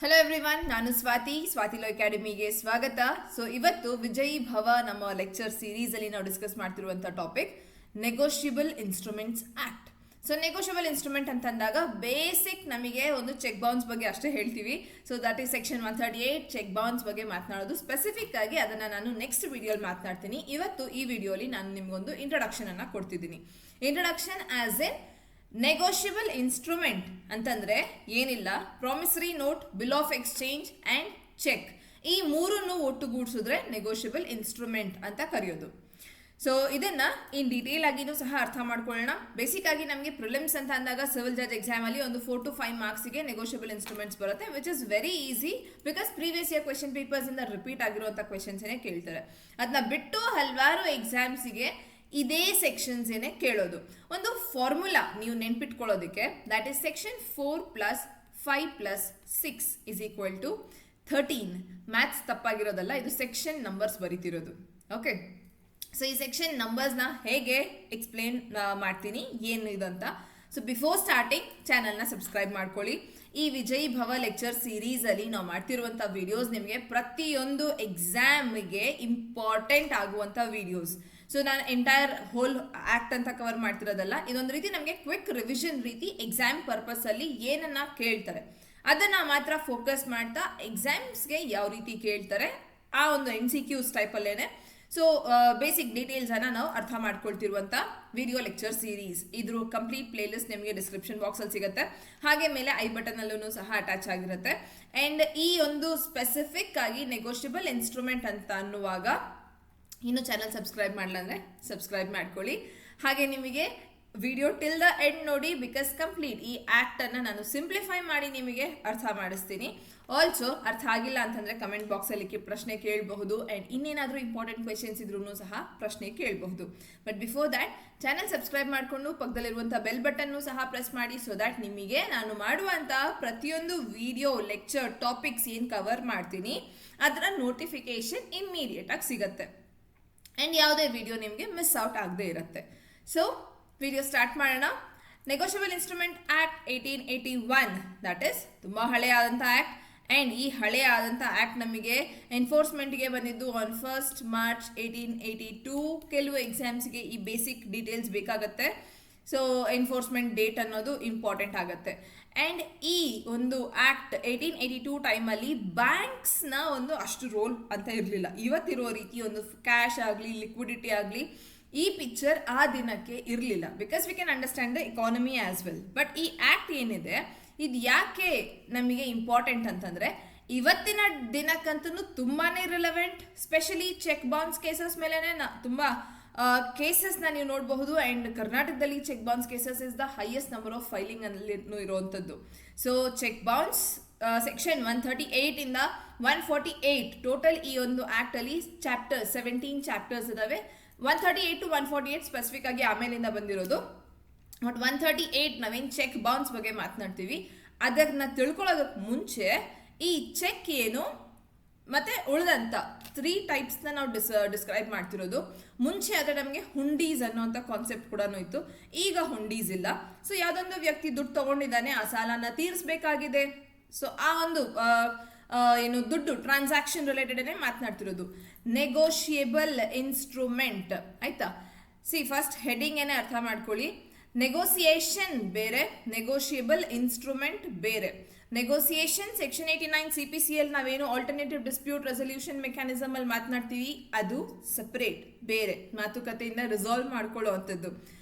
Hello everyone, ನಾನು Swati low ಅಕಾಡೆಮಿಗೆ ಸ್ವಾಗತ. So ಇವತ್ತು ವಿಜಯ್ ಭವ ನಮ್ಮ ಲೆಕ್ಚರ್ ಸೀರೀಸ್ ಅಲ್ಲಿ ನಾವು ಡಿಸ್ಕಸ್ ಮಾಡ್ತಿರುವಂಥ topic negotiable instruments act. So negotiable instrument ಅಂತಂದಾಗ ಬೇಸಿಕ್ ನಮಗೆ ಒಂದು ಚೆಕ್ ಬೌನ್ಸ್ ಬಗ್ಗೆ ಅಷ್ಟೇ ಹೇಳ್ತೀವಿ. So that is section 138 cheque bounce ಬಗ್ಗೆ ಮಾತನಾಡೋದು. ಸ್ಪೆಸಿಫಿಕ್ ಆಗಿ ಅದನ್ನ ನಾನು ನೆಕ್ಸ್ಟ್ ವಿಡಿಯೋಲಿ ಮಾತನಾಡ್ತೀನಿ. ಇವತ್ತು ಈ ವಿಡಿಯೋಲಿ ನಾನು ನಿಮ್ಗೊಂದು ಇಂಟ್ರೊಡಕ್ಷನ್ ಅನ್ನ ಕೊಡ್ತಿದ್ದೀನಿ. Introduction as a negotiable instrument ಅಂತಂದ್ರೆ ಏನಿಲ್ಲ, promissory note, bill of exchange and cheque, ಈ ಮೂರನ್ನು ಒಟ್ಟುಗೂಡಿಸಿದ್ರೆ ನೆಗೋಷಿಯಬಲ್ ಇನ್ಸ್ಟ್ರೂಮೆಂಟ್ ಅಂತ ಕರೆಯೋದು. ಸೊ ಇದನ್ನ ಇನ್ ಡೀಟೇಲ್ ಆಗಿನೂ ಸಹ ಅರ್ಥ ಮಾಡ್ಕೊಳ್ಳೋಣ. ಬೇಸಿಕ್ ಆಗಿ ನಮಗೆ ಪ್ರಿಲಿಮ್ಸ್ ಅಂತ ಅಂದಾಗ ಸಿವಿಲ್ ಜಡ್ಜ್ ಎಕ್ಸಾಮ್ ಅಲ್ಲಿ ಒಂದು 4 to 5 ಮಾರ್ಕ್ಸ್ಗೆ ನೆಗೋಷಿಯಬಲ್ ಇನ್ಸ್ಟ್ರೂಮೆಂಟ್ಸ್ ಬರುತ್ತೆ, which is very easy because previous year question papers ಇಂದ ರಿಪೀಟ್ ಆಗಿರುವಂತ ಕ್ವೆಶನ್ಸ್ ಏನೇ ಕೇಳ್ತಾರೆ. ಅದನ್ನ ಬಿಟ್ಟು ಹಲವಾರು ಎಕ್ಸಾಮ್ಸ್ಗೆ ಇದೇ ಸೆಕ್ಷನ್ಸ್ ಏನೇ ಕೇಳೋದು. ಒಂದು ಫಾರ್ಮುಲಾ ನೀವು ನೆನ್ಪಿಟ್ಕೊಳ್ಳೋದಕ್ಕೆ, ದಟ್ ಈಸ್ ಸೆಕ್ಷನ್ 4 + 5 + 6 = 13. ಮ್ಯಾಥ್ಸ್ ತಪ್ಪಾಗಿರೋದಲ್ಲ, ಇದು ಸೆಕ್ಷನ್ ನಂಬರ್ಸ್ ಬರೀತಿರೋದು. ಓಕೆ, ಸೊ ಈ ಸೆಕ್ಷನ್ ನಂಬರ್ಸ್ನ ಹೇಗೆ ಎಕ್ಸ್ಪ್ಲೇನ್ ಮಾಡ್ತೀನಿ ಏನು ಇದು ಅಂತ. ಸೊ ಬಿಫೋರ್ ಸ್ಟಾರ್ಟಿಂಗ್ ಚಾನಲ್ನ ಸಬ್ಸ್ಕ್ರೈಬ್ ಮಾಡ್ಕೊಳ್ಳಿ. ಈ ವಿಜಯ್ ಭವ ಲೆಕ್ಚರ್ ಸೀರೀಸ್ ಅಲ್ಲಿ ನಾವು ಮಾಡ್ತಿರುವಂಥ ವಿಡಿಯೋಸ್ ನಿಮಗೆ ಪ್ರತಿಯೊಂದು ಎಕ್ಸಾಮ್ಗೆ ಇಂಪಾರ್ಟೆಂಟ್ ಆಗುವಂಥ ವಿಡಿಯೋಸ್. ಸೊ ನಾನು ಎಂಟೈರ್ ಹೋಲ್ ಆಕ್ಟ್ ಅಂತ ಕವರ್ ಮಾಡ್ತಿರೋದಲ್ಲ, ಇದೊಂದು ರೀತಿ ನಮಗೆ ಕ್ವಿಕ್ ರಿವಿಷನ್ ರೀತಿ ಎಕ್ಸಾಮ್ ಪರ್ಪಸ್ ಅಲ್ಲಿ ಏನನ್ನ ಕೇಳ್ತಾರೆ ಅದನ್ನ ಮಾತ್ರ ಫೋಕಸ್ ಮಾಡ್ತಾ ಎಕ್ಸಾಮ್ಸ್ಗೆ ಯಾವ ರೀತಿ ಕೇಳ್ತಾರೆ ಆ ಒಂದು MCQs ಟೈಪಲ್ಲೇನೆ. ಸೊ ಬೇಸಿಕ್ ಡೀಟೇಲ್ಸ್ ಅನ್ನ ನಾವು ಅರ್ಥ ಮಾಡ್ಕೊಳ್ತಿರುವಂತ ವಿಡಿಯೋ ಲೆಕ್ಚರ್ ಸೀರೀಸ್. ಇದ್ರ ಕಂಪ್ಲೀಟ್ ಪ್ಲೇ ಲಿಸ್ಟ್ ನಿಮಗೆ ಡಿಸ್ಕ್ರಿಪ್ಷನ್ ಬಾಕ್ಸ್ ಅಲ್ಲಿ ಸಿಗುತ್ತೆ, ಹಾಗೆ ಮೇಲೆ ಐ ಬಟನ್ ಅಲ್ಲೂ ಸಹ ಅಟ್ಯಾಚ್ ಆಗಿರುತ್ತೆ. ಅಂಡ್ ಈ ಒಂದು ಸ್ಪೆಸಿಫಿಕ್ ಆಗಿ ನೆಗೋಷಿಯಬಲ್ ಇನ್ಸ್ಟ್ರೂಮೆಂಟ್ ಅಂತ ಅನ್ನುವಾಗ ಇನ್ನು ಚಾನಲ್ ಸಬ್ಸ್ಕ್ರೈಬ್ ಮಾಡಲ್ಲ ಅಂದರೆ ಸಬ್ಸ್ಕ್ರೈಬ್ ಮಾಡ್ಕೊಳ್ಳಿ. ಹಾಗೆ ನಿಮಗೆ ವಿಡಿಯೋ ಟಿಲ್ ದ ಎಂಡ್ ನೋಡಿ, ಬಿಕಾಸ್ ಕಂಪ್ಲೀಟ್ ಈ ಆಕ್ಟ್ ಅನ್ನ ನಾನು ಸಿಂಪ್ಲಿಫೈ ಮಾಡಿ ನಿಮಗೆ ಅರ್ಥ ಮಾಡಿಸ್ತೀನಿ. ಆಲ್ಸೋ ಅರ್ಥ ಆಗಿಲ್ಲ ಅಂತಂದ್ರೆ ಕಮೆಂಟ್ ಬಾಕ್ಸ್ ಅಲ್ಲಿ ಪ್ರಶ್ನೆ ಕೇಳಬಹುದು, ಅಂಡ್ ಇನ್ನೇನಾದ್ರೂ ಇಂಪಾರ್ಟೆಂಟ್ ಕ್ವೆಶನ್ಸ್ ಇದ್ರೂ ಸಹ ಪ್ರಶ್ನೆ ಕೇಳಬಹುದು. But before that channel subscribe ಮಾಡಿಕೊಂಡು ಪಕ್ಕದಲ್ಲಿರುವಂಥ ಬೆಲ್ ಬಟನ್ ಸಹ ಪ್ರೆಸ್ ಮಾಡಿ, ಸೊ ದ್ಯಾಟ್ ನಿಮಗೆ ನಾನು ಮಾಡುವಂತ ಪ್ರತಿಯೊಂದು ವಿಡಿಯೋ ಲೆಕ್ಚರ್ ಟಾಪಿಕ್ಸ್ ಏನು ಕವರ್ ಮಾಡ್ತೀನಿ ಅದರ ನೋಟಿಫಿಕೇಶನ್ ಇಮ್ಮಿಡಿಯೇಟ್ ಆಗಿ ಸಿಗುತ್ತೆ ಅಂಡ್ ಯಾವುದೇ ವಿಡಿಯೋ ನಿಮಗೆ ಮಿಸ್ ಔಟ್ ಆಗದೆ ಇರುತ್ತೆ. ಸೊ ವಿಡಿಯೋ ಸ್ಟಾರ್ಟ್ ಮಾಡೋಣ. Negotiable instrument act 1881, that is ತುಂಬ ಹಳೆಯಾದಂಥ ಆಕ್ಟ್. ಆ್ಯಂಡ್ ಈ ಹಳೆಯಾದಂಥ ಆಕ್ಟ್ ನಮಗೆ ಎನ್ಫೋರ್ಸ್ಮೆಂಟ್ಗೆ ಬಂದಿದ್ದು ಆನ್ 1st March 1882. ಕೆಲವು ಎಕ್ಸಾಮ್ಸ್ಗೆ ಈ ಬೇಸಿಕ್ ಡೀಟೇಲ್ಸ್ ಬೇಕಾಗತ್ತೆ. ಸೊ ಎನ್ಫೋರ್ಸ್ಮೆಂಟ್ ಡೇಟ್ ಅನ್ನೋದು ಇಂಪಾರ್ಟೆಂಟ್ ಆಗುತ್ತೆ. ಆ್ಯಂಡ್ ಈ ಒಂದು ಆಕ್ಟ್ 1882 ಟೈಮಲ್ಲಿ ಬ್ಯಾಂಕ್ಸ್ನ ಒಂದು ಅಷ್ಟು ರೋಲ್ ಅಂತ ಇರಲಿಲ್ಲ. ಇವತ್ತಿರೋ ರೀತಿ ಒಂದು ಕ್ಯಾಶ್ ಆಗಲಿ ಲಿಕ್ವಿಡಿಟಿ ಆಗಲಿ ಈ ಪಿಕ್ಚರ್ ಆ ದಿನಕ್ಕೆ ಇರಲಿಲ್ಲ, because we can understand the economy as well. But ಈ ಆಕ್ಟ್ ಏನಿದೆ ಇದು ಯಾಕೆ ನಮಗೆ ಇಂಪಾರ್ಟೆಂಟ್ ಅಂತಂದರೆ ಇವತ್ತಿನ ದಿನಕ್ಕಂತೂ ತುಂಬಾ relevant. Specially cheque bounce cases ಮೇಲೇ ತುಂಬ ಕೇಸಸ್ನ ನೀವು ನೋಡಬಹುದು. ಆ್ಯಂಡ್ ಕರ್ನಾಟಕದಲ್ಲಿ cheque bounce cases is the highest number of filing ಅಲ್ಲಿ ಇರುವಂಥದ್ದು. ಸೊ ಚೆಕ್ ಬೌನ್ಸ್ ಸೆಕ್ಷನ್ 138 ಇಂದ 148 ಟೋಟಲ್ ಈ ಒಂದು ಆಕ್ಟ್ ಅಲ್ಲಿ 17 ಚಾಪ್ಟರ್ಸ್ ಇದಾವೆ. 138 to 148 ಸ್ಪೆಸಿಫಿಕ್ ಆಗಿ ಆಮೇಲಿಂದ ಬಂದಿರೋದು. ಬಟ್ 138 ನಾವೇನು ಚೆಕ್ ಬೌನ್ಸ್ ಬಗ್ಗೆ ಮಾತನಾಡ್ತೀವಿ ಅದನ್ನ ತಿಳ್ಕೊಳ್ಳೋದಕ್ಕೆ ಮುಂಚೆ ಈ ಚೆಕ್ ಏನು ಮತ್ತೆ ಉಳಿದಂಥ 3 ಟೈಪ್ಸ್ನ ನಾವು ಡಿಸ್ಕ್ರೈಬ್ ಮಾಡ್ತಿರೋದು. ಮುಂಚೆ ಆದರೆ ನಮಗೆ ಹುಂಡೀಸ್ ಅನ್ನೋಂಥ ಕಾನ್ಸೆಪ್ಟ್ ಕೂಡ ಇತ್ತು, ಈಗ ಹುಂಡೀಸ್ ಇಲ್ಲ. ಸೊ ಯಾವುದೊಂದು ವ್ಯಕ್ತಿ ದುಡ್ಡು ತಗೊಂಡಿದ್ದಾನೆ, ಆ ಸಾಲನ ತೀರಿಸಬೇಕಾಗಿದೆ. ಸೊ ಆ ಒಂದು ಏನು ದುಡ್ಡು ಟ್ರಾನ್ಸಾಕ್ಷನ್ ರಿಲೇಟೆಡ್ ಮಾತನಾಡ್ತಿರೋದು ನೆಗೋಷಿಯಬಲ್ ಇನ್ಸ್ಟ್ರೂಮೆಂಟ್. ಆಯ್ತಾ, ಸಿ ಫಸ್ಟ್ ಹೆಡಿಂಗ್ ಏನೇ ಅರ್ಥ ಮಾಡ್ಕೊಳ್ಳಿ. ನೆಗೋಸಿಯೇಷನ್ ಬೇರೆ, ನೆಗೋಷಿಯಬಲ್ ಇನ್ಸ್ಟ್ರೂಮೆಂಟ್ ಬೇರೆ. ನೆಗೋಸಿಯೇಷನ್ ಸೆಕ್ಷನ್ 89 CPCL ನಾವೇನು ಆಲ್ಟರ್ನೇಟಿವ್ ಡಿಸ್ಪ್ಯೂಟ್ ರೆಸಲ್ಯೂಷನ್ ಮೆಕ್ಯಾನಿಸಮ್ ಅಲ್ಲಿ ಮಾತನಾಡ್ತೀವಿ ಅದು ಸಪರೇಟ್, ಬೇರೆ, ಮಾತುಕತೆಯಿಂದ ರಿಸಾಲ್ವ್ ಮಾಡ್ಕೊಳ್ಳೋ ಅಂಥದ್ದು.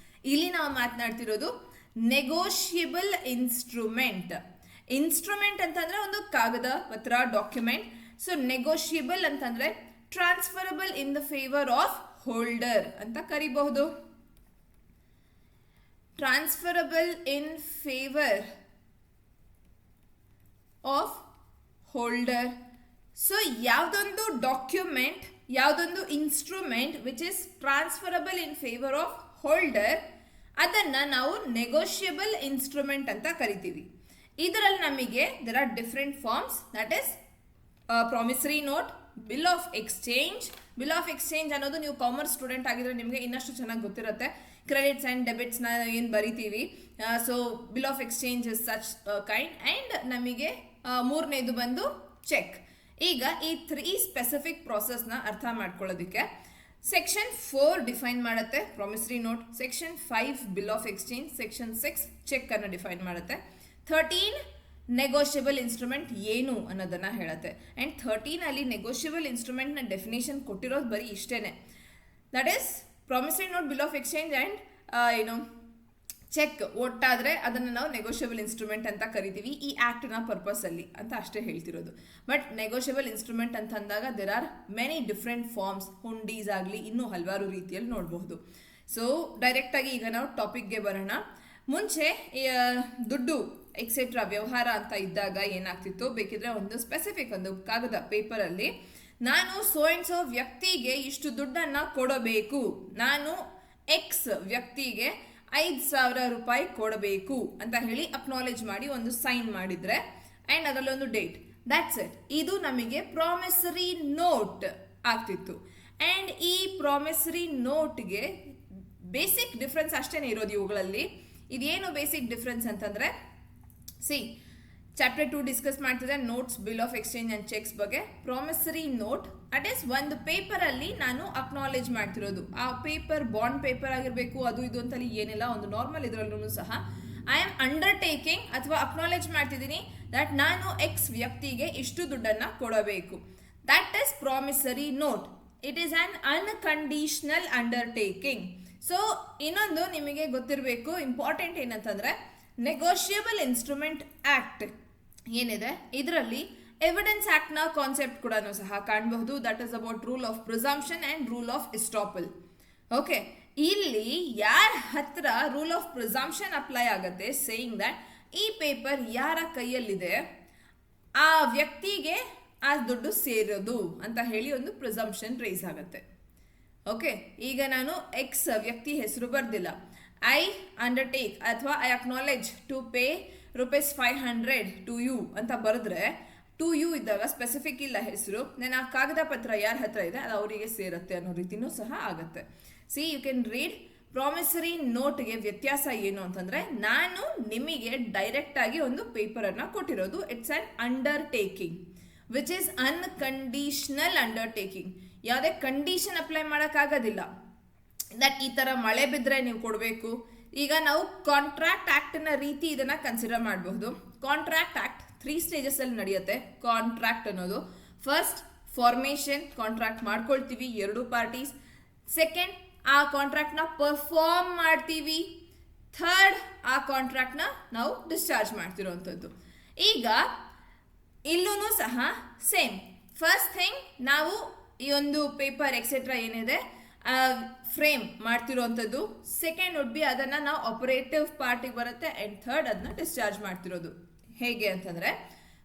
ಇಲ್ಲಿ ನಾವು ಮಾತನಾಡ್ತಿರೋದು ನೆಗೋಷಿಯಬಲ್ ಇನ್ಸ್ಟ್ರೂಮೆಂಟ್. ಇನ್ಸ್ಟ್ರೂಮೆಂಟ್ ಅಂತಂದ್ರೆ ಒಂದು ಕಾಗದ ಪತ್ರ, ಡಾಕ್ಯುಮೆಂಟ್. ಸೊ ನೆಗೋಷಿಯಬಲ್ ಅಂತಂದ್ರೆ transferable in the favour of holder ಅಂತ ಕರಿಬಹುದು. Transferable in favour of holder. So ಯಾವುದೊಂದು ಡಾಕ್ಯುಮೆಂಟ್, ಯಾವುದೊಂದು instrument which is transferable in favour of holder ಅದನ್ನ ನಾವು ನೆಗೋಷಿಯಬಲ್ ಇನ್ಸ್ಟ್ರೂಮೆಂಟ್ ಅಂತ ಕರಿತೀವಿ. ಇದರಲ್ಲಿ ನಮಗೆ there are different forms, that is promissory note, bill of exchange. Bill of exchange ಅನ್ನೋದು ನೀವು ಕಾಮರ್ಸ್ ಸ್ಟೂಡೆಂಟ್ ಆಗಿದ್ರೆ ನಿಮಗೆ ಇನ್ನಷ್ಟು ಚೆನ್ನಾಗಿ ಗೊತ್ತಿರುತ್ತೆ. ಕ್ರೆಡಿಟ್ಸ್ ಆ್ಯಂಡ್ ಡೆಬಿಟ್ಸ್ನ ಏನು ಬರಿತೀವಿ. So bill of exchange is such kind. And ನಮಗೆ ಮೂರನೇದು ಬಂದು ಚೆಕ್. ಈಗ ಈ 3 ಸ್ಪೆಸಿಫಿಕ್ ಪ್ರಾಸೆಸ್ನ ಅರ್ಥ ಮಾಡ್ಕೊಳ್ಳೋದಕ್ಕೆ ಸೆಕ್ಷನ್ 4 ಡಿಫೈನ್ ಮಾಡುತ್ತೆ promissory note, section 5 bill of exchange, section 6 cheque ಅನ್ನು ಡಿಫೈನ್ ಮಾಡುತ್ತೆ, 13 ನೆಗೋಷಿಯಬಲ್ ಇನ್ಸ್ಟ್ರೂಮೆಂಟ್ ಏನು ಅನ್ನೋದನ್ನ ಹೇಳುತ್ತೆ. ಆ್ಯಂಡ್ 13 ಅಲ್ಲಿ ನೆಗೋಷಿಯಬಲ್ ಇನ್ಸ್ಟ್ರೂಮೆಂಟ್ನ ಡೆಫಿನೇಷನ್ ಕೊಟ್ಟಿರೋದು ಬರೀ ಇಷ್ಟೇನೆ. That is promissory note, bill of exchange and cheque ಒಟ್ಟಾದರೆ ಅದನ್ನು ನಾವು ನೆಗೋಷಿಯಬಲ್ ಇನ್ಸ್ಟ್ರೂಮೆಂಟ್ ಅಂತ ಕರಿತೀವಿ ಈ ಆ್ಯಕ್ಟ್ನ ಪರ್ಪಸಲ್ಲಿ ಅಂತ ಅಷ್ಟೇ ಹೇಳ್ತಿರೋದು. ಬಟ್ ನೆಗೋಷಿಯಬಲ್ ಇನ್ಸ್ಟ್ರೂಮೆಂಟ್ ಅಂತ ಅಂದಾಗ there are many different forms, hundis ಆಗಲಿ ಇನ್ನೂ ಹಲವಾರು ರೀತಿಯಲ್ಲಿ ನೋಡಬಹುದು. ಸೊ ಡೈರೆಕ್ಟಾಗಿ ಈಗ ನಾವು ಟಾಪಿಕ್ಗೆ ಬರೋಣ. ಮುಂಚೆ ದುಡ್ಡು ಎಕ್ಸೆಟ್ರಾ ವ್ಯವಹಾರ ಅಂತ ಇದ್ದಾಗ ಏನಾಗ್ತಿತ್ತು, ಬೇಕಿದ್ರೆ ಒಂದು ಸ್ಪೆಸಿಫಿಕ್ ಒಂದು ಕಾಗದ ಪೇಪರಲ್ಲಿ ನಾನು ಸೋ ಆ್ಯಂಡ್ ಸೋ ವ್ಯಕ್ತಿಗೆ ಇಷ್ಟು ದುಡ್ಡನ್ನು ಕೊಡಬೇಕು, ನಾನು ಎಕ್ಸ್ ವ್ಯಕ್ತಿಗೆ 5,000 ರೂಪಾಯಿ ಕೊಡಬೇಕು ಅಂತ ಹೇಳಿ ಅಕ್ನಾಲೇಜ್ ಮಾಡಿ ಒಂದು ಸೈನ್ ಮಾಡಿದ್ರೆ ಆ್ಯಂಡ್ ಅದರಲ್ಲಿ ಒಂದು ಡೇಟ್, ದ್ಯಾಟ್ಸ್ ಇಟ್. ಇದು ನಮಗೆ ಪ್ರಾಮಿಸರಿ ನೋಟ್ ಆಗ್ತಿತ್ತು. ಆ್ಯಂಡ್ ಈ ಪ್ರಾಮಿಸರಿ ನೋಟ್ಗೆ ಬೇಸಿಕ್ ಡಿಫ್ರೆನ್ಸ್ ಅಷ್ಟೇ ಇರೋದು ಇವುಗಳಲ್ಲಿ. ಇದೇನು ಬೇಸಿಕ್ ಡಿಫ್ರೆನ್ಸ್ ಅಂತಂದರೆ, ಚಾಪ್ಟರ್ 2 ಡಿಸ್ಕಸ್ ಮಾಡ್ತಿದ್ದೆ notes, bill of exchange and cheques ಬಗ್ಗೆ. ಪ್ರಾಮಿಸರಿ ನೋಟ್ ಅಟ್ ಈಸ್ ಒಂದು ಪೇಪರಲ್ಲಿ ನಾನು ಅಕ್ನಾಲೇಜ್ ಮಾಡ್ತಿರೋದು. ಆ ಪೇಪರ್ ಬಾಂಡ್ ಪೇಪರ್ ಆಗಿರಬೇಕು, ಅದು ಇದು ಅಂತಲ್ಲಿ ಏನಿಲ್ಲ, ಒಂದು ನಾರ್ಮಲ್ ಇದರಲ್ಲೂ ಸಹ ಐ ಆಮ್ ಅಂಡರ್ಟೇಕಿಂಗ್ ಅಥವಾ ಅಕ್ನಾಲೇಜ್ ಮಾಡ್ತಿದ್ದೀನಿ ದಟ್ ನಾನು ಎಕ್ಸ್ ವ್ಯಕ್ತಿಗೆ ಇಷ್ಟು ದುಡ್ಡನ್ನು ಕೊಡಬೇಕು. That is promissory note. It is an unconditional undertaking. So ಇನ್ನೊಂದು ನಿಮಗೆ ಗೊತ್ತಿರಬೇಕು ಇಂಪಾರ್ಟೆಂಟ್ ಏನಂತಂದರೆ, ನೆಗೋಷಿಯಬಲ್ ಇನ್ಸ್ಟ್ರೂಮೆಂಟ್ ಆ್ಯಕ್ಟ್ ಏನಿದೆ ಇದರಲ್ಲಿ ಎವಿಡೆನ್ಸ್ ಆ್ಯಕ್ಟ್ನ ಕಾನ್ಸೆಪ್ಟ್ ಕೂಡ ಸಹ ಕಾಣಬಹುದು. That is about rule of presumption and rule of estoppel. Okay, ಇಲ್ಲಿ ಯಾರ ಹತ್ರ ರೂಲ್ ಆಫ್ ಪ್ರಿಸಂಪ್ಷನ್ ಅಪ್ಲೈ ಆಗುತ್ತೆ, ಸೇಯಿಂಗ್ ದಟ್ ಈ ಪೇಪರ್ ಯಾರ ಕೈಯಲ್ಲಿದೆ ಆ ವ್ಯಕ್ತಿಗೆ ಆ ದುಡ್ಡು ಸೇರೋದು ಅಂತ ಹೇಳಿ ಒಂದು ಪ್ರಿಸಂಪ್ಷನ್ ರೈಸ್ ಆಗುತ್ತೆ. ಓಕೆ, ಈಗ ನಾನು ಎಕ್ಸ್ ವ್ಯಕ್ತಿ ಹೆಸರು ಬರ್ದಿಲ್ಲ, ಐ ಅಂಡರ್ಟೇಕ್ ಅಥವಾ I acknowledge to pay ₹500 to you ಅಂತ ಬರೆದ್ರೆ, ಟು ಯು ಇದ್ದಾಗ ಸ್ಪೆಸಿಫಿಕ್ ಇಲ್ಲ ಹೆಸರು, ನಾನು ಆ ಕಾಗದ ಪತ್ರ ಯಾರ ಹತ್ರ ಇದೆ ಅದು ಅವರಿಗೆ ಸೇರುತ್ತೆ ಅನ್ನೋ ರೀತಿನೂ ಸಹ ಆಗುತ್ತೆ. See you can read promissory ನೋಟ್ಗೆ ವ್ಯತ್ಯಾಸ ಏನು ಅಂತಂದರೆ, ನಾನು ನಿಮಗೆ ಡೈರೆಕ್ಟಾಗಿ ಒಂದು ಪೇಪರನ್ನು ಕೊಟ್ಟಿರೋದು, it's an undertaking which is unconditional undertaking. ಯಾವುದೇ ಕಂಡೀಷನ್ ಅಪ್ಲೈ ಮಾಡೋಕ್ಕಾಗೋದಿಲ್ಲ ದಟ್ ಈ ಥರ ಮಳೆ ಬಿದ್ದರೆ ನೀವು ಕೊಡಬೇಕು. ಈಗ ನಾವು ಕಾಂಟ್ರಾಕ್ಟ್ ಆ್ಯಕ್ಟ್ನ ರೀತಿ ಇದನ್ನು ಕನ್ಸಿಡರ್ ಮಾಡಬಹುದು. ಕಾಂಟ್ರಾಕ್ಟ್ ಆ್ಯಕ್ಟ್ 3 ಸ್ಟೇಜಸಲ್ಲಿ ನಡೆಯುತ್ತೆ. ಕಾಂಟ್ರಾಕ್ಟ್ ಅನ್ನೋದು ಫಸ್ಟ್ ಫಾರ್ಮೇಷನ್, ಕಾಂಟ್ರಾಕ್ಟ್ ಮಾಡ್ಕೊಳ್ತೀವಿ ಎರಡೂ ಪಾರ್ಟೀಸ್. ಸೆಕೆಂಡ್, ಆ ಕಾಂಟ್ರಾಕ್ಟ್ನ ಪರ್ಫಾರ್ಮ್ ಮಾಡ್ತೀವಿ. ಥರ್ಡ್, ಆ ಕಾಂಟ್ರಾಕ್ಟ್ನ ನಾವು ಡಿಸ್ಚಾರ್ಜ್ ಮಾಡ್ತಿರೋವಂಥದ್ದು. ಈಗ ಇಲ್ಲೂ ಸಹ ಸೇಮ್. ಫಸ್ಟ್ ಥಿಂಗ್, ನಾವು ಈ ಒಂದು ಪೇಪರ್ ಎಕ್ಸೆಟ್ರಾ ಏನಿದೆ ಫ್ರೇಮ್ ಮಾಡ್ತಿರೋವಂಥದ್ದು. ಸೆಕೆಂಡ್ ವುಡ್ ಬಿ ಅದನ್ನು ನಾವು ಆಪರೇಟಿವ್ ಪಾರ್ಟಿಗೆ ಬರುತ್ತೆ. ಆ್ಯಂಡ್ ಥರ್ಡ್ ಅದನ್ನ ಡಿಸ್ಚಾರ್ಜ್ ಮಾಡ್ತಿರೋದು. ಹೇಗೆ ಅಂತಂದರೆ,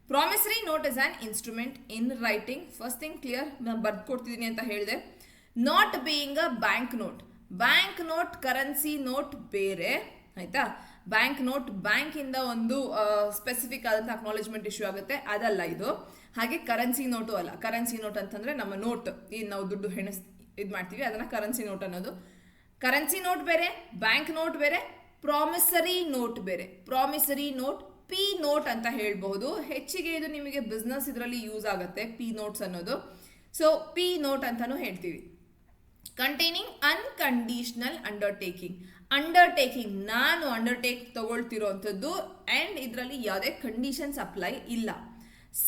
promissory note is an instrument in writing. First thing clear, ನಾನು ಬರ್ದು ಕೊಡ್ತಿದ್ದೀನಿ ಅಂತ ಹೇಳಿದೆ. Not being a bank note. Bank note currency note ಬೇರೆ, ಆಯಿತಾ. ಬ್ಯಾಂಕ್ ನೋಟ್ ಬ್ಯಾಂಕಿಂದ ಒಂದು ಸ್ಪೆಸಿಫಿಕ್ ಆದಂಥ ಅಕ್ನಾಲೇಜ್ಮೆಂಟ್ ಇಶ್ಯೂ ಆಗುತ್ತೆ, ಅದಲ್ಲ ಇದು. ಹಾಗೆ ಕರೆನ್ಸಿ ನೋಟು ಅಲ್ಲ. ಕರೆನ್ಸಿ ನೋಟ್ ಅಂತಂದರೆ ನಮ್ಮ ನೋಟ್, ಈ ನಾವು ದುಡ್ಡು ಇದು ಮಾಡ್ತೀವಿ ಅದನ್ನು ಕರೆನ್ಸಿ ನೋಟ್ ಅನ್ನೋದು. ಕರೆನ್ಸಿ ನೋಟ್ ಬೇರೆ, ಬ್ಯಾಂಕ್ ನೋಟ್ ಬೇರೆ, ಪ್ರಾಮಿಸರಿ ನೋಟ್ ಬೇರೆ. ಪ್ರಾಮಿಸರಿ ನೋಟ್ ಪಿ ನೋಟ್ ಅಂತ ಹೇಳ್ಬಹುದು. ಹೆಚ್ಚಿಗೆ ಇದು ನಿಮಗೆ ಬಿಸ್ನೆಸ್ ಇದರಲ್ಲಿ ಯೂಸ್ ಆಗುತ್ತೆ ಪಿ ನೋಟ್ಸ್ ಅನ್ನೋದು. ಸೊ ಪಿ ನೋಟ್ ಅಂತಾನು ಹೇಳ್ತೀವಿ. Containing unconditional undertaking. ಅಂಡರ್ಟೇಕಿಂಗ್ ನಾನು ಅಂಡರ್ಟೇಕ್ ತಗೊಳ್ತಿರೋವಂಥದ್ದು ಆ್ಯಂಡ್ ಇದರಲ್ಲಿ ಯಾವುದೇ ಕಂಡೀಷನ್ಸ್ ಅಪ್ಲೈ ಇಲ್ಲ.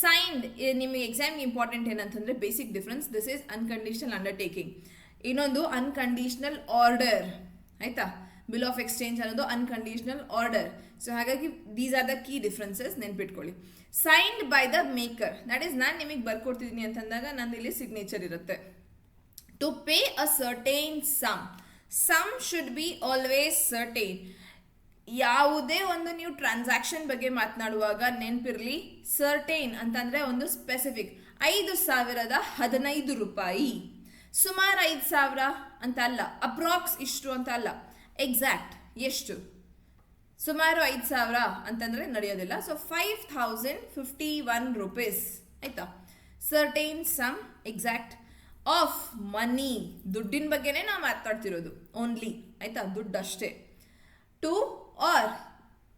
ಸೈನ್ಡ್, ನಿಮಗೆ ಎಕ್ಸಾಮ್ಗೆ ಇಂಪಾರ್ಟೆಂಟ್ ಏನಂತಂದರೆ basic difference. This is unconditional undertaking. ಇನ್ನೊಂದು ಅನ್ಕಂಡೀಷನಲ್ ಆರ್ಡರ್, ಆಯಿತಾ. ಬಿಲ್ ಆಫ್ ಎಕ್ಸ್ಚೇಂಜ್ ಅನ್ನೋದು ಅನ್ಕಂಡೀಷನಲ್ ಆರ್ಡರ್. ಸೊ ಹಾಗಾಗಿ these are the key differences, ನೆನ್ಪಿಟ್ಕೊಳ್ಳಿ. Signed by the maker, that is ನಾನು ನಿಮಗೆ ಬರ್ಕೊಡ್ತಿದ್ದೀನಿ ಅಂತಂದಾಗ ನಂದು ಇಲ್ಲಿ ಸಿಗ್ನೇಚರ್ ಇರುತ್ತೆ. To pay a certain sum. Sum should be always certain. ಯಾವುದೇ ಒಂದು ನೀವು ಟ್ರಾನ್ಸಾಕ್ಷನ್ ಬಗ್ಗೆ ಮಾತನಾಡುವಾಗ ನೆನಪಿರಲಿ, ಸರ್ಟೈನ್ ಅಂತಂದರೆ ಒಂದು ಸ್ಪೆಸಿಫಿಕ್. 5,015 ರೂಪಾಯಿ, ಸುಮಾರು 5,000 ಅಂತ ಅಲ್ಲ, ಅಪ್ರಾಕ್ಸ್ ಇಷ್ಟು ಅಂತ ಅಲ್ಲ, ಎಕ್ಸಾಕ್ಟ್ ಎಷ್ಟು, ಸುಮಾರು 5,000 ಅಂತಂದರೆ ನಡೆಯೋದಿಲ್ಲ. ಸೊ 5,051 ರೂಪೀಸ್, ಆಯಿತಾ. Certain sum, exact of money, ದುಡ್ಡಿನ ಬಗ್ಗೆನೇ ನಾವು ಮಾತಾಡ್ತಿರೋದು ಓನ್ಲಿ, ಆಯಿತಾ, ದುಡ್ಡು ಅಷ್ಟೇ. To or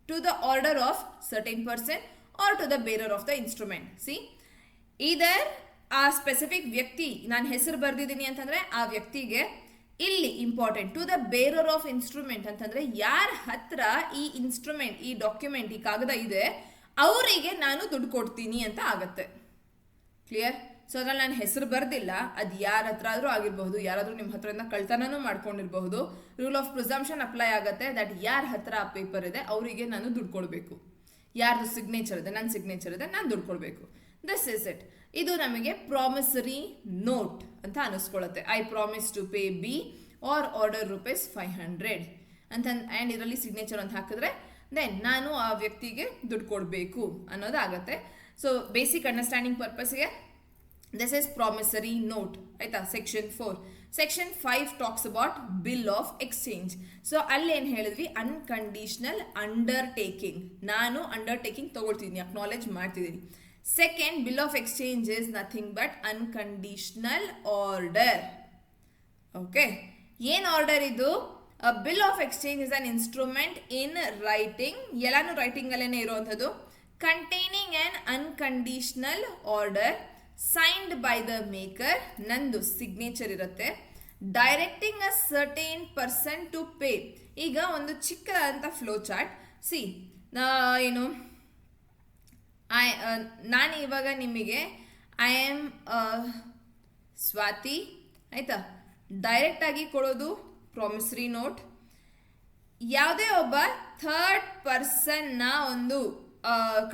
to the order of certain person or to the bearer of the instrument. See, ಇದರ್ ಆ ಸ್ಪೆಸಿಫಿಕ್ ವ್ಯಕ್ತಿ, ನಾನು ಹೆಸರು ಬರೆದಿದ್ದೀನಿ ಅಂತಂದ್ರೆ ಆ ವ್ಯಕ್ತಿಗೆ, ಇಲ್ಲಿ important to the bearer of instrument ಅಂತಂದ್ರೆ ಯಾರ ಹತ್ರ ಈ ಇನ್ಸ್ಟ್ರೂಮೆಂಟ್, ಈ ಡಾಕ್ಯುಮೆಂಟ್, ಈ ಕಾಗದ ಇದೆ ಅವರಿಗೆ ನಾನು ದುಡ್ಡು ಕೊಡ್ತೀನಿ ಅಂತ ಆಗತ್ತೆ. ಕ್ಲಿಯರ್? ಸೊ ಅದ್ರಲ್ಲಿ ನಾನು ಹೆಸರು ಬರ್ದಿಲ್ಲ, ಅದು ಯಾರ ಹತ್ರ ಆದ್ರೂ ಆಗಿರಬಹುದು, ಯಾರಾದ್ರೂ ನಿಮ್ಮ ಹತ್ರದಿಂದ ಕಳ್ತನೂ ಮಾಡ್ಕೊಂಡಿರಬಹುದು. ರೂಲ್ ಆಫ್ ಪ್ರಿಸಂಪ್ಷನ್ ಅಪ್ಲೈ ಆಗುತ್ತೆ ದಟ್ ಯಾರ ಹತ್ರ ಆ ಪೇಪರ್ ಇದೆ ಅವರಿಗೆ ನಾನು ದುಡ್ಡು ಕೊಡಬೇಕು. ಯಾರ್ದು ಸಿಗ್ನೇಚರ್ ಇದೆ, ನನ್ನ ಸಿಗ್ನೇಚರ್ ಇದೆ, ನಾನು ದುಡ್ಡು ಕೊಡಬೇಕು. This is it. ಇದು ನಮಗೆ ಪ್ರಾಮಿಸರಿ ನೋಟ್ ಅಂತ ಅನಿಸ್ಕೊಳ್ಳುತ್ತೆ. I promise to pay B or order ₹500 ಅಂತ, ಆ್ಯಂಡ್ ಇದರಲ್ಲಿ ಸಿಗ್ನೇಚರ್ ಅಂತ ಹಾಕಿದ್ರೆ ದೆನ್ ನಾನು ಆ ವ್ಯಕ್ತಿಗೆ ದುಡ್ಡು ಕೊಡಬೇಕು ಅನ್ನೋದಾಗತ್ತೆ. ಸೊ ಬೇಸಿಕ್ ಅಂಡರ್ಸ್ಟ್ಯಾಂಡಿಂಗ್ ಪರ್ಪಸ್ಗೆ ದಿಸ್ ಇಸ್ ಪ್ರಾಮಿಸರಿ ನೋಟ್. ಆಯ್ತಾ? Section 4. Section 5 talks about bill of exchange. So ಅಲ್ಲಿ ಏನು ಹೇಳಿದ್ವಿ? Unconditional undertaking. ನಾನು ಅಂಡರ್ಟೇಕಿಂಗ್ ತಗೊಳ್ತಿದ್ದೀನಿ, ಅಕ್ನಾಲೆಜ್ ಮಾಡ್ತಿದ್ದೀನಿ. Second, bill of exchange is nothing but unconditional order. Okay. ಏನು ಆರ್ಡರ್ ಇದು? A bill of exchange is an instrument in writing. ಎಲ್ಲಾನು writing ಅಲ್ಲೇನೆ ಇರುವಂಥದ್ದು. Containing an unconditional order signed by the maker. ನಂದು signature ಇರುತ್ತೆ. Directing a certain person to pay. ಈಗ ಒಂದು ಚಿಕ್ಕದಾದಂಥ flow chart. C, ಏನು, ನಾನು ಇವಾಗ ನಿಮಗೆ ಐ ಆಮ್ ಸ್ವಾತಿ, ಆಯಿತಾ, ಡೈರೆಕ್ಟಾಗಿ ಕೊಡೋದು ಪ್ರಾಮಿಸರಿ ನೋಟ್. ಯಾವುದೇ ಒಬ್ಬ ಥರ್ಡ್ ಪರ್ಸನ್ನ ಒಂದು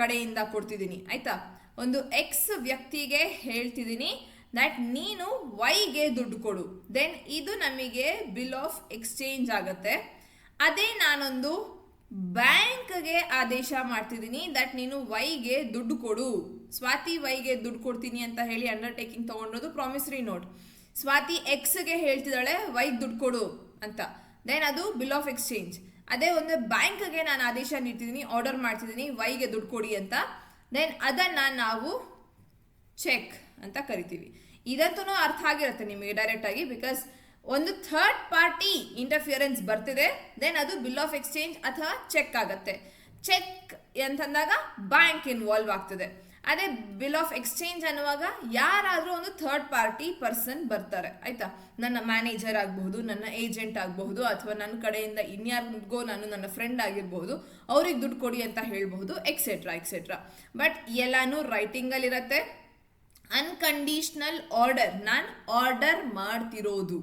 ಕಡೆಯಿಂದ ಕೊಡ್ತಿದ್ದೀನಿ, ಆಯಿತಾ. ಒಂದು ಎಕ್ಸ್ ವ್ಯಕ್ತಿಗೆ ಹೇಳ್ತಿದ್ದೀನಿ ದಟ್ ನೀನು ವೈಗೆ ದುಡ್ಡು ಕೊಡು, ದೆನ್ ಇದು ನಮಗೆ ಬಿಲ್ ಆಫ್ ಎಕ್ಸ್ಚೇಂಜ್ ಆಗುತ್ತೆ. ಅದೇ ನಾನೊಂದು ಬ್ಯಾಂಕ್ಗೆ ಆದೇಶ ಮಾಡ್ತಿದ್ದೀನಿ ದಟ್ ನೀನು ವೈಗೆ ದುಡ್ಡು ಕೊಡು, ಸ್ವಾತಿ ವೈಗೆ ದುಡ್ಡು ಕೊಡ್ತೀನಿ ಅಂತ ಹೇಳಿ ಅಂಡರ್ಟೇಕಿಂಗ್ ತಗೊಂಡಿರೋದು ಪ್ರಾಮಿಸರಿ ನೋಟ್. ಸ್ವಾತಿ ಎಕ್ಸ್ಗೆ ಹೇಳ್ತಿದ್ದಾಳೆ ವೈಗೆ ದುಡ್ಡು ಕೊಡು ಅಂತ, ದೆನ್ ಅದು ಬಿಲ್ ಆಫ್ ಎಕ್ಸ್ಚೇಂಜ್. ಅದೇ ಒಂದು ಬ್ಯಾಂಕ್ಗೆ ನಾನು ಆದೇಶ ನೀಡ್ತಿದ್ದೀನಿ, ಆರ್ಡರ್ ಮಾಡ್ತಿದ್ದೀನಿ ವೈಗೆ ದುಡ್ಡು ಕೊಡಿ ಅಂತ, ದೆನ್ ಅದನ್ನು ನಾವು ಚೆಕ್ ಅಂತ ಕರಿತೀವಿ. ಇದಂತೂ ಅರ್ಥ ಆಗಿರುತ್ತೆ ನಿಮಗೆ ಡೈರೆಕ್ಟಾಗಿ, ಬಿಕಾಸ್ ಒಂದು ಥರ್ಡ್ ಪಾರ್ಟಿ ಇಂಟರ್ಫಿಯರೆನ್ಸ್ ಬರ್ತಿದೆ, ದೆನ್ ಅದು ಬಿಲ್ ಆಫ್ ಎಕ್ಸ್ಚೇಂಜ್ ಅಥವಾ ಚೆಕ್ ಆಗುತ್ತೆ. ಚೆಕ್ ಅಂತಂದಾಗ ಬ್ಯಾಂಕ್ ಇನ್ವಾಲ್ವ್ ಆಗ್ತದೆ. ಅದೇ ಬಿಲ್ ಆಫ್ ಎಕ್ಸ್ಚೇಂಜ್ ಅನ್ನುವಾಗ ಯಾರಾದರೂ ಒಂದು ಥರ್ಡ್ ಪಾರ್ಟಿ ಪರ್ಸನ್ ಬರ್ತಾರೆ, ಆಯಿತಾ. ನನ್ನ ಮ್ಯಾನೇಜರ್ ಆಗಬಹುದು, ನನ್ನ ಏಜೆಂಟ್ ಆಗಬಹುದು, ಅಥವಾ ನನ್ನ ಕಡೆಯಿಂದ ಇನ್ಯಾರಿಗೋ ನಾನು ನನ್ನ ಫ್ರೆಂಡ್ ಆಗಿರ್ಬೋದು, ಅವ್ರಿಗೆ ದುಡ್ಡು ಕೊಡಿ ಅಂತ ಹೇಳ್ಬಹುದು, ಎಕ್ಸೆಟ್ರಾ ಎಕ್ಸೆಟ್ರಾ. ಬಟ್ ಎಲ್ಲಾನು ರೈಟಿಂಗಲ್ಲಿರುತ್ತೆ. ಅನ್ಕಂಡೀಷನಲ್ ಆರ್ಡರ್, ನಾನು ಆರ್ಡರ್ ಮಾಡ್ತಿರೋದು,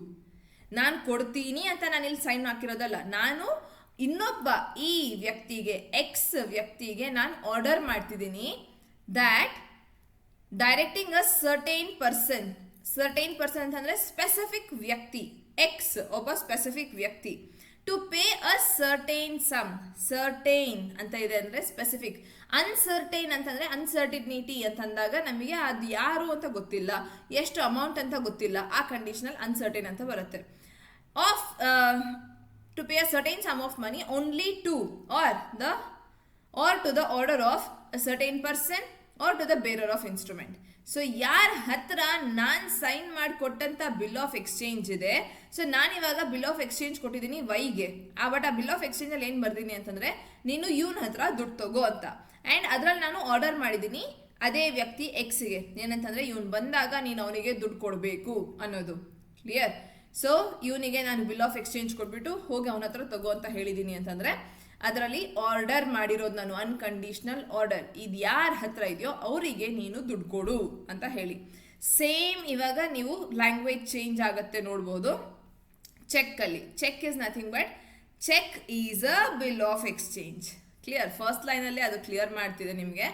ನಾನು ಕೊಡ್ತೀನಿ ಅಂತ ನಾನು ಇಲ್ಲಿ ಸೈನ್ ಹಾಕಿರೋದಲ್ಲ, ನಾನು ಇನ್ನೊಬ್ಬ ಈ ವ್ಯಕ್ತಿಗೆ, ಎಕ್ಸ್ ವ್ಯಕ್ತಿಗೆ ನಾನು ಆರ್ಡರ್ ಮಾಡ್ತಿದ್ದೀನಿ that directing a certain person. Certain person ಅಂತಂದರೆ ಸ್ಪೆಸಿಫಿಕ್ ವ್ಯಕ್ತಿ, ಎಕ್ಸ್ ಒಬ್ಬ ಸ್ಪೆಸಿಫಿಕ್ ವ್ಯಕ್ತಿ, to pay a certain sum. Certain ಅಂತ ಇದೆ ಅಂದರೆ ಸ್ಪೆಸಿಫಿಕ್. ಅನ್ಸರ್ಟೈನ್ ಅಂತಂದರೆ ಅನ್ಸರ್ಟಿನಿಟಿ ಅಂತಂದಾಗ ನಮಗೆ ಅದು ಯಾರು ಅಂತ ಗೊತ್ತಿಲ್ಲ, ಎಷ್ಟು ಅಮೌಂಟ್ ಅಂತ ಗೊತ್ತಿಲ್ಲ, ಆ ಕಂಡೀಷನಲ್ಲಿ ಅನ್ಸರ್ಟೈನ್ ಅಂತ ಬರುತ್ತೆ. Of to pay a certain sum of money only to or to the order of a certain person or to the bearer of instrument. So ಯಾರ ಹತ್ರ ನಾನು ಸೈನ್ ಮಾಡಿಕೊಟ್ಟಂಥ ಬಿಲ್ ಆಫ್ ಎಕ್ಸ್ಚೇಂಜ್ ಇದೆ, ಸೊ ನಾನಿವಾಗ bill of exchange ಕೊಟ್ಟಿದ್ದೀನಿ ವೈಗೆ, but ಆ bill of ಎಕ್ಸ್ಚೇಂಜಲ್ಲಿ ಏನು ಬರ್ತೀನಿ ಅಂತಂದರೆ ನೀನು ಇವನ ಹತ್ರ ದುಡ್ಡು ತಗೋ ಅಂತ, ಆ್ಯಂಡ್ ಅದರಲ್ಲಿ ನಾನು ಆರ್ಡರ್ ಮಾಡಿದ್ದೀನಿ ಅದೇ ವ್ಯಕ್ತಿ ಎಕ್ಸ್ಗೆ, ಏನಂತಂದರೆ ಇವನು ಬಂದಾಗ ನೀನು ಅವನಿಗೆ ದುಡ್ಡು ಕೊಡಬೇಕು ಅನ್ನೋದು. ಕ್ಲಿಯರ್? ಸೊ ಇವನಿಗೆ ನಾನು ಬಿಲ್ ಆಫ್ ಎಕ್ಸ್ಚೇಂಜ್ ಕೊಟ್ಬಿಟ್ಟು ಹೋಗಿ ಅವನ ಹತ್ರ ತಗೋ ಅಂತ ಹೇಳಿದ್ದೀನಿ ಅಂತಂದರೆ ಅದರಲ್ಲಿ ಆರ್ಡರ್ ಮಾಡಿರೋದು ನಾನು ಅನ್ಕಂಡೀಷನಲ್ ಆರ್ಡರ್, ಇದು ಯಾರ ಹತ್ರ ಇದೆಯೋ ಅವರಿಗೆ ನೀನು ದುಡ್ಡು ಕೊಡು ಅಂತ ಹೇಳಿ. ಸೇಮ್ ಇವಾಗ ನೀವು ಲ್ಯಾಂಗ್ವೇಜ್ ಚೇಂಜ್ ಆಗುತ್ತೆ ನೋಡ್ಬೋದು. ಚೆಕ್ಕಲ್ಲಿ cheque is nothing but cheque is a bill of exchange. Clear? First ಲೈನಲ್ಲಿ ಅದು ಕ್ಲಿಯರ್ ಮಾಡ್ತಿದೆ ನಿಮಗೆ.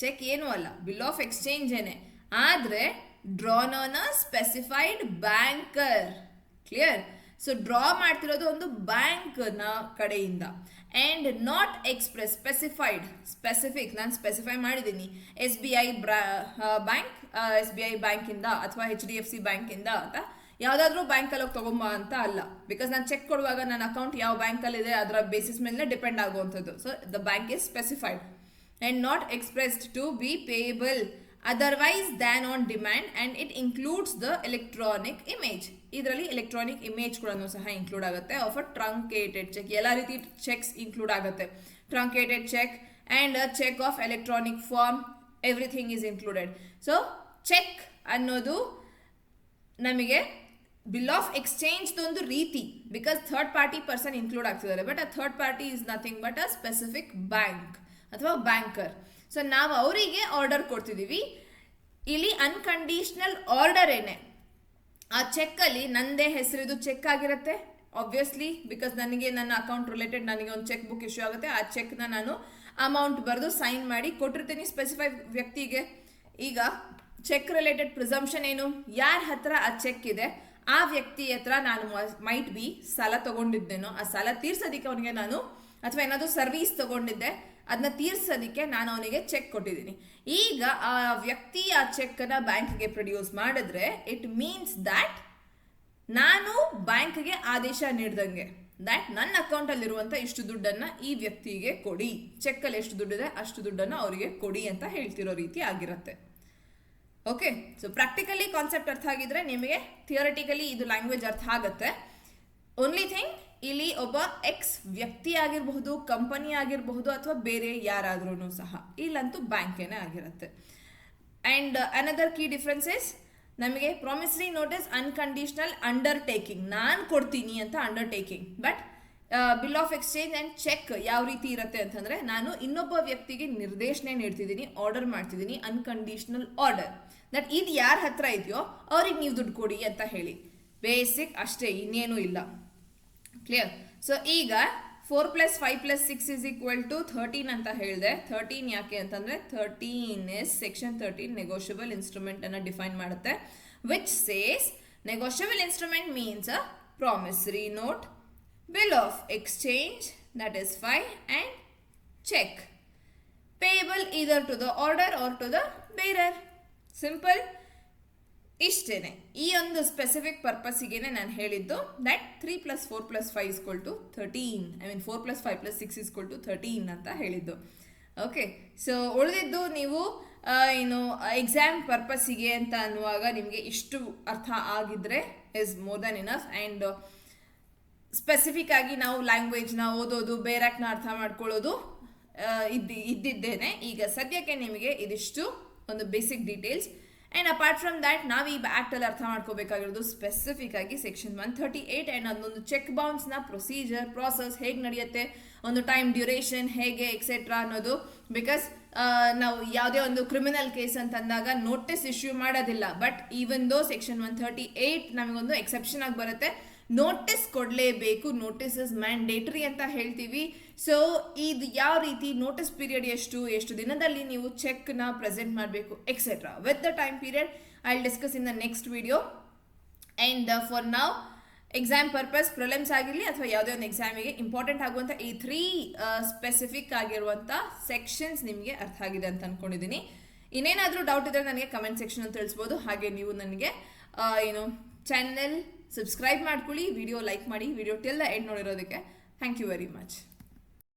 ಚೆಕ್ ಏನೂ ಅಲ್ಲ, ಬಿಲ್ ಆಫ್ ಎಕ್ಸ್ಚೇಂಜ್ ಏನೇ, ಆದರೆ drawn on a specified banker. Clear? So draw ಮಾಡ್ತಿರೋದು ಒಂದು ಬ್ಯಾಂಕ್ನ ಕಡೆಯಿಂದ, and not express specified. Specific ನಾನು ಸ್ಪೆಸಿಫೈ ಮಾಡಿದ್ದೀನಿ, SBI ಬ್ಯಾಂಕ್, SBI ಬ್ಯಾಂಕಿಂದ ಅಥವಾ HDFC ಬ್ಯಾಂಕಿಂದ ಅಂತ, ಯಾವುದಾದ್ರೂ ಬ್ಯಾಂಕಲ್ಲಿ ಹೋಗಿ ತೊಗೊಂಬ ಅಂತ ಅಲ್ಲ. ಬಿಕಾಸ್ ನಾನು ಚೆಕ್ ಕೊಡುವಾಗ ನನ್ನ ಅಕೌಂಟ್ ಯಾವ ಬ್ಯಾಂಕಲ್ಲಿದೆ ಅದರ ಬೇಸಿಸ್ ಮೇಲೆ ಡಿಪೆಂಡ್ ಆಗುವಂಥದ್ದು. So the bank is specified and not expressed to be payable otherwise than on demand, and it includes the electronic image. ಇದರಲ್ಲಿ ಎಲೆಕ್ಟ್ರಾನಿಕ್ ಇಮೇಜ್ ಕೂಡ ಸಹ ಇನ್ಕ್ಲೂಡ್ ಆಗುತ್ತೆ ಆಫ್ ಅ ಟ್ರಂಕೇಟೆಡ್ ಚೆಕ್. ಎಲ್ಲ ರೀತಿ ಚೆಕ್ಸ್ ಇನ್ಕ್ಲೂಡ್ ಆಗುತ್ತೆ. Truncated cheque and cheque of electronic form, everything is included. So cheque ಅನ್ನೋದು ನಮಗೆ bill of exchange ಒಂದು ರೀತಿ, because third party person include ಆಗ್ತಿದ್ದಾರೆ, ಬಟ್ ಆ third party is nothing but a specific bank ಅಥವಾ banker. So ನಾವು ಅವರಿಗೆ order ಕೊಡ್ತಿದ್ದೀವಿ. ಇಲ್ಲಿ ಅನ್ಕಂಡೀಷನಲ್ ಆರ್ಡರ್ ಏನೇ, ಆ ಚೆಕ್ಕಲ್ಲಿ ನಂದೇ ಹೆಸರಿದು ಚೆಕ್ ಆಗಿರುತ್ತೆ ಆಬ್ವಿಯಸ್ಲಿ, ಬಿಕಾಸ್ ನನಗೆ ನನ್ನ ಅಕೌಂಟ್ ರಿಲೇಟೆಡ್ ನನಗೆ ಒಂದು ಚೆಕ್ ಬುಕ್ ಇಶ್ಯೂ ಆಗುತ್ತೆ. ಆ ಚೆಕ್ನ ನಾನು ಅಮೌಂಟ್ ಬರೆದು ಸೈನ್ ಮಾಡಿ ಕೊಟ್ಟಿರ್ತೀನಿ ಸ್ಪೆಸಿಫೈಡ್ ವ್ಯಕ್ತಿಗೆ. ಈಗ ಚೆಕ್ ರಿಲೇಟೆಡ್ ಪ್ರಿಸಂಪ್ಷನ್ ಏನು, ಯಾರ ಹತ್ರ ಆ ಚೆಕ್ ಇದೆ ಆ ವ್ಯಕ್ತಿ ಹತ್ರ ನಾನು ಮೈಟ್ ಬಿ ಸಾಲ ತಗೊಂಡಿದ್ದೇನೋ, ಆ ಸಾಲ ತೀರ್ಸೋದಕ್ಕೆ ಅವನಿಗೆ ನಾನು, ಅಥವಾ ಏನಾದರೂ ಸರ್ವೀಸ್ ತಗೊಂಡಿದ್ದೆ ಅದನ್ನ ತೀರ್ಸೋದಕ್ಕೆ ನಾನು ಅವನಿಗೆ ಚೆಕ್ ಕೊಟ್ಟಿದ್ದೀನಿ. ಈಗ ಆ ವ್ಯಕ್ತಿ ಆ ಚೆಕ್ಕನ್ನು ಬ್ಯಾಂಕ್ಗೆ ಪ್ರೊಡ್ಯೂಸ್ ಮಾಡಿದ್ರೆ ಇಟ್ ಮೀನ್ಸ್ ದ್ಯಾಟ್ ನಾನು ಬ್ಯಾಂಕ್ಗೆ ಆದೇಶ ನೀಡ್ದಂಗೆ, ದ್ಯಾಟ್ ನನ್ನ ಅಕೌಂಟಲ್ಲಿರುವಂಥ ಇಷ್ಟು ದುಡ್ಡನ್ನು ಈ ವ್ಯಕ್ತಿಗೆ ಕೊಡಿ, ಚೆಕ್ಕಲ್ಲಿ ಎಷ್ಟು ದುಡ್ಡಿದೆ ಅಷ್ಟು ದುಡ್ಡನ್ನು ಅವರಿಗೆ ಕೊಡಿ ಅಂತ ಹೇಳ್ತಿರೋ ರೀತಿ ಆಗಿರುತ್ತೆ. ಓಕೆ, ಸೊ ಪ್ರಾಕ್ಟಿಕಲಿ ಕಾನ್ಸೆಪ್ಟ್ ಅರ್ಥ ಆಗಿದ್ರೆ ನಿಮಗೆ ಥಿಯರಿಟಿಕಲಿ ಇದು ಲ್ಯಾಂಗ್ವೇಜ್ ಅರ್ಥ ಆಗುತ್ತೆ. ಓನ್ಲಿ ಥಿಂಗ್, ಇಲ್ಲಿ ಒಬ್ಬ ಎಕ್ಸ್ ವ್ಯಕ್ತಿ ಆಗಿರಬಹುದು, ಕಂಪನಿ ಆಗಿರಬಹುದು, ಅಥವಾ ಬೇರೆ ಯಾರಾದ್ರೂ ಸಹ, ಇಲ್ಲಂತೂ ಬ್ಯಾಂಕೇನೆ ಆಗಿರುತ್ತೆ. ಆ್ಯಂಡ್ ಅನದರ್ ಕೀ ಡಿಫ್ರೆನ್ಸಸ್, ನಮಗೆ ಪ್ರಾಮಿಸರಿ ನೋಟಿಸ್ ಅನ್ಕಂಡೀಷನಲ್ ಅಂಡರ್ಟೇಕಿಂಗ್, ನಾನು ಕೊಡ್ತೀನಿ ಅಂತ undertaking. But bill of exchange and cheque ಯಾವ ರೀತಿ ಇರುತ್ತೆ ಅಂತಂದರೆ, ನಾನು ಇನ್ನೊಬ್ಬ ವ್ಯಕ್ತಿಗೆ ನಿರ್ದೇಶನ ನೀಡ್ತಿದ್ದೀನಿ, ಆರ್ಡರ್ ಮಾಡ್ತಿದ್ದೀನಿ, ಅನ್ಕಂಡೀಷನಲ್ ಆರ್ಡರ್, ದಟ್ ಇದು ಯಾರ ಹತ್ರ ಇದೆಯೋ ಅವ್ರಿಗೆ ನೀವು ದುಡ್ಡು ಕೊಡಿ ಅಂತ ಹೇಳಿ. ಬೇಸಿಕ್ ಅಷ್ಟೇ, ಇನ್ನೇನು ಇಲ್ಲ. ಕ್ಲಿಯರ್? ಸೊ ಈಗ 4 + 5 + 6 = 13 ಅಂತ ಹೇಳಿದೆ. 13 ಯಾಕೆ ಅಂತಂದರೆ 13 ಇಸ್ ಸೆಕ್ಷನ್ 13 ನೆಗೋಷಿಯಬಲ್ ಇನ್ಸ್ಟ್ರೂಮೆಂಟ್ ಅನ್ನು ಡಿಫೈನ್ ಮಾಡುತ್ತೆ, which says negotiable instrument means a promissory note, bill of exchange, that is 5, and check payable either to the order or to the bearer. Simple. ಇಷ್ಟೇನೆ. ಈ ಒಂದು specific ಪರ್ಪಸ್ಸಿಗೆ ನಾನು ಹೇಳಿದ್ದು that 3 + 4 + 5 = 13, I mean 4 + 5 + 6 = 13 ಅಂತ ಹೇಳಿದ್ದು. Okay, so ಉಳಿದಿದ್ದು ನೀವು ಏನು exam ಪರ್ಪಸ್ಸಿಗೆ ಅಂತ ಅನ್ನುವಾಗ ನಿಮಗೆ ಇಷ್ಟು ಅರ್ಥ ಆಗಿದ್ರೆ is more than enough. And specific ಆಗಿ ನಾವು ಲ್ಯಾಂಗ್ವೇಜ್ನ ಓದೋದು, ಬೇರೆಕ್ನ ಅರ್ಥ ಮಾಡ್ಕೊಳ್ಳೋದು ಇದ್ದಿದ್ದೇನೆ. ಈಗ ಸದ್ಯಕ್ಕೆ ನಿಮಗೆ ಇದಿಷ್ಟು ಒಂದು basic details. And apart from that ನಾವು ಈ ಆ್ಯಕ್ಟಲ್ಲಿ ಅರ್ಥ ಮಾಡ್ಕೋಬೇಕಾಗಿರೋದು ಸ್ಪೆಸಿಫಿಕ್ ಆಗಿ ಸೆಕ್ಷನ್ 138 ಆ್ಯಂಡ್ ಅದೊಂದು ಚೆಕ್ ಬೌನ್ಸ್ನ ಪ್ರೊಸೀಜರ್, ಪ್ರಾಸೆಸ್ ಹೇಗೆ ನಡೆಯುತ್ತೆ, ಒಂದು ಟೈಮ್ ಡ್ಯೂರೇಷನ್ ಹೇಗೆ ಎಕ್ಸೆಟ್ರಾ ಅನ್ನೋದು. ಬಿಕಾಸ್ ನಾವು ಯಾವುದೇ ಒಂದು ಕ್ರಿಮಿನಲ್ ಕೇಸ್ ಅಂತಂದಾಗ ನೋಟಿಸ್ ಇಶ್ಯೂ ಮಾಡೋದಿಲ್ಲ, ಬಟ್ ಈವನ್ ದೋ ಸೆಕ್ಷನ್ 138 ನಮಗೊಂದು ಎಕ್ಸೆಪ್ಷನ್ ಆಗಿ ಬರುತ್ತೆ, ನೋಟಿಸ್ ಕೊಡಲೇಬೇಕು, ನೋಟಿಸ್ ಇಸ್ ಮ್ಯಾಂಡೇಟರಿ ಅಂತ ಹೇಳ್ತೀವಿ. ಸೊ ಇದು ಯಾವ ರೀತಿ, ನೋಟಿಸ್ ಪೀರಿಯಡ್ ಎಷ್ಟು ದಿನದಲ್ಲಿ ನೀವು ಚೆಕ್ನ ಪ್ರೆಸೆಂಟ್ ಮಾಡಬೇಕು etcetera with the time period I will discuss in the next video. And for ನಾವ್ ಎಕ್ಸಾಮ್ ಪರ್ಪಸ್, ಪ್ರಿಲಿಮ್ಸ್ ಆಗಿರಲಿ ಅಥವಾ ಯಾವುದೇ ಒಂದು ಎಕ್ಸಾಮಿಗೆ ಇಂಪಾರ್ಟೆಂಟ್ ಆಗುವಂಥ ಈ 3 ಸ್ಪೆಸಿಫಿಕ್ ಆಗಿರುವಂಥ ಸೆಕ್ಷನ್ಸ್ ನಿಮಗೆ ಅರ್ಥ ಆಗಿದೆ ಅಂತ ಅಂದ್ಕೊಂಡಿದ್ದೀನಿ. ಇನ್ನೇನಾದರೂ ಡೌಟ್ ಇದ್ದರೆ ನನಗೆ ಕಮೆಂಟ್ ಸೆಕ್ಷನ್ ಅಂತ ತಿಳಿಸ್ಬೋದು. ಹಾಗೆ ನೀವು ನನಗೆ ಚಾನೆಲ್ ಸಬ್ಸ್ಕ್ರೈಬ್ ಮಾಡ್ಕೊಳ್ಳಿ, ವಿಡಿಯೋ ಲೈಕ್ ಮಾಡಿ, ವಿಡಿಯೋ ಟಿಲ್ ದ ಎಂಡ್ ನೋಡಿರೋದಕ್ಕೆ ಥ್ಯಾಂಕ್ ಯು ವೆರಿ ಮಚ್.